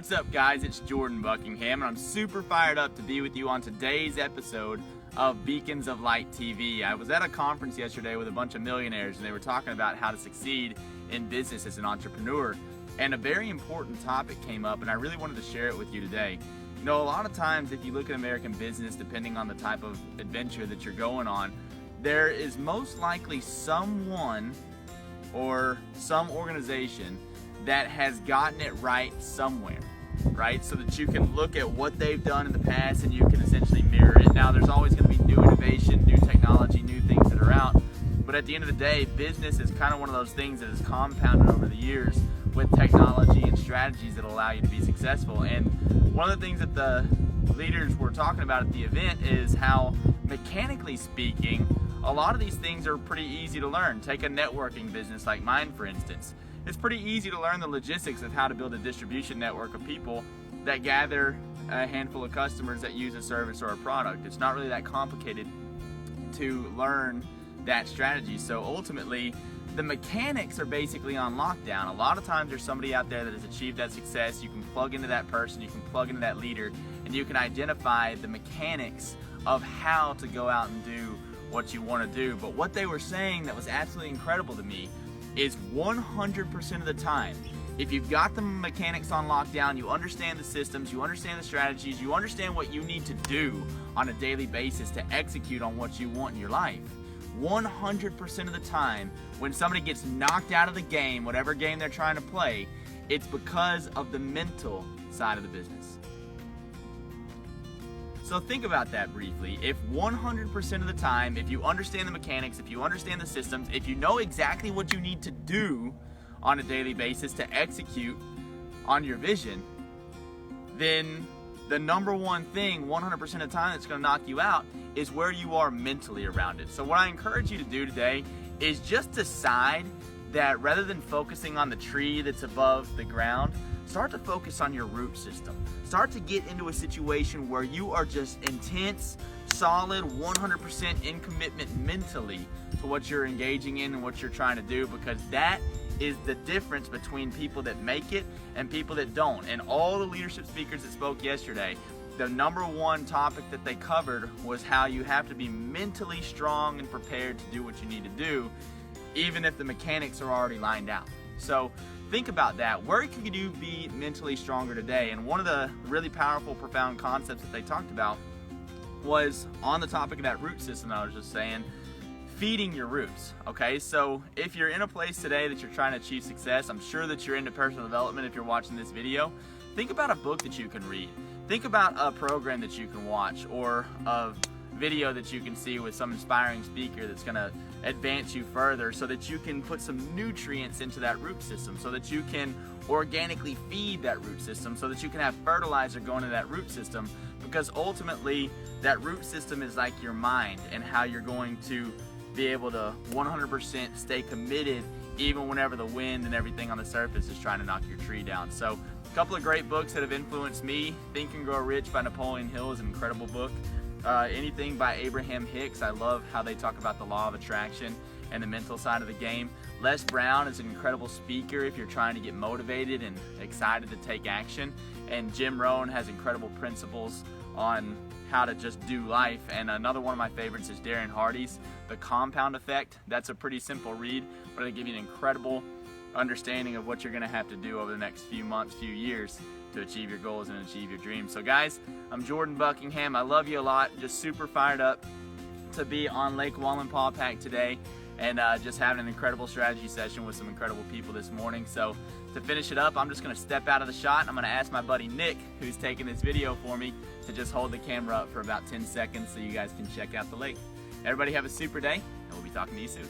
What's up, guys? It's Jordan Buckingham, and I'm super fired up to be with you on today's episode of Beacons of Light TV. I was at a conference yesterday with a bunch of millionaires, and they were talking about how to succeed in business as an entrepreneur. And a very important topic came up, and I really wanted to share it with you today. You know, a lot of times if you look at American business, depending on the type of adventure that you're going on, there is most likely someone or some organization that has gotten it right somewhere, right? So that you can look at what they've done in the past and you can essentially mirror it. Now, there's always going to be new innovation, new technology, new things that are out. But at the end of the day, business is kind of one of those things that is compounded over the years with technology and strategies that allow you to be successful. And one of the things that the leaders were talking about at the event is how, mechanically speaking, a lot of these things are pretty easy to learn. Take a networking business like mine, for instance. It's pretty easy to learn the logistics of how to build a distribution network of people that gather a handful of customers that use a service or a product. It's not really that complicated to learn that strategy. So ultimately, the mechanics are basically on lockdown. A lot of times there's somebody out there that has achieved that success. You can plug into that person, you can plug into that leader, and you can identify the mechanics of how to go out and do what you want to do. But what they were saying that was absolutely incredible to me is 100% of the time, if you've got the mechanics on lockdown, you understand the systems, you understand the strategies, you understand what you need to do on a daily basis to execute on what you want in your life, 100% of the time, when somebody gets knocked out of the game, whatever game they're trying to play, it's because of the mental side of the business. So think about that briefly. If 100% of the time, if you understand the mechanics, if you understand the systems, if you know exactly what you need to do on a daily basis to execute on your vision, then the number one thing 100% of the time that's going to knock you out is where you are mentally around it. So what I encourage you to do today is just decide that rather than focusing on the tree that's above the ground, start to focus on your root system. Start to get into a situation where you are just intense, solid, 100% in commitment mentally to what you're engaging in and what you're trying to do, because that is the difference between people that make it and people that don't. And all the leadership speakers that spoke yesterday, the number one topic that they covered was how you have to be mentally strong and prepared to do what you need to do, even if the mechanics are already lined out. So think about that. Where can you be mentally stronger today? And one of the really powerful, profound concepts that they talked about was on the topic of that root system that I was just saying, feeding your roots. Okay, so if you're in a place today that you're trying to achieve success, I'm sure that you're into personal development if you're watching this video. Think about a book that you can read. Think about a program that you can watch, or a video that you can see with some inspiring speaker that's going to advance you further, so that you can put some nutrients into that root system, so that you can organically feed that root system, so that you can have fertilizer going to that root system, because ultimately that root system is like your mind and how you're going to be able to 100% stay committed even whenever the wind and everything on the surface is trying to knock your tree down. So a couple of great books that have influenced me. Think and Grow Rich by Napoleon Hill is an incredible book. Anything by Abraham Hicks. I love how they talk about the law of attraction and the mental side of the game. Les Brown is an incredible speaker if you're trying to get motivated and excited to take action. And Jim Rohn has incredible principles on how to just do life. And another one of my favorites is Darren Hardy's The Compound Effect. That's a pretty simple read, but it'll give you an incredible understanding of what you're going to have to do over the next few months, few years to achieve your goals and achieve your dreams. So guys, I'm Jordan Buckingham. I love you a lot. Just super fired up to be on Lake Wallenpaupack today, and just having an incredible strategy session with some incredible people this morning. So to finish it up, I'm just going to step out of the shot, and I'm going to ask my buddy Nick, who's taking this video for me, to just hold the camera up for about 10 seconds so you guys can check out the lake. Everybody have a super day, and we'll be talking to you soon.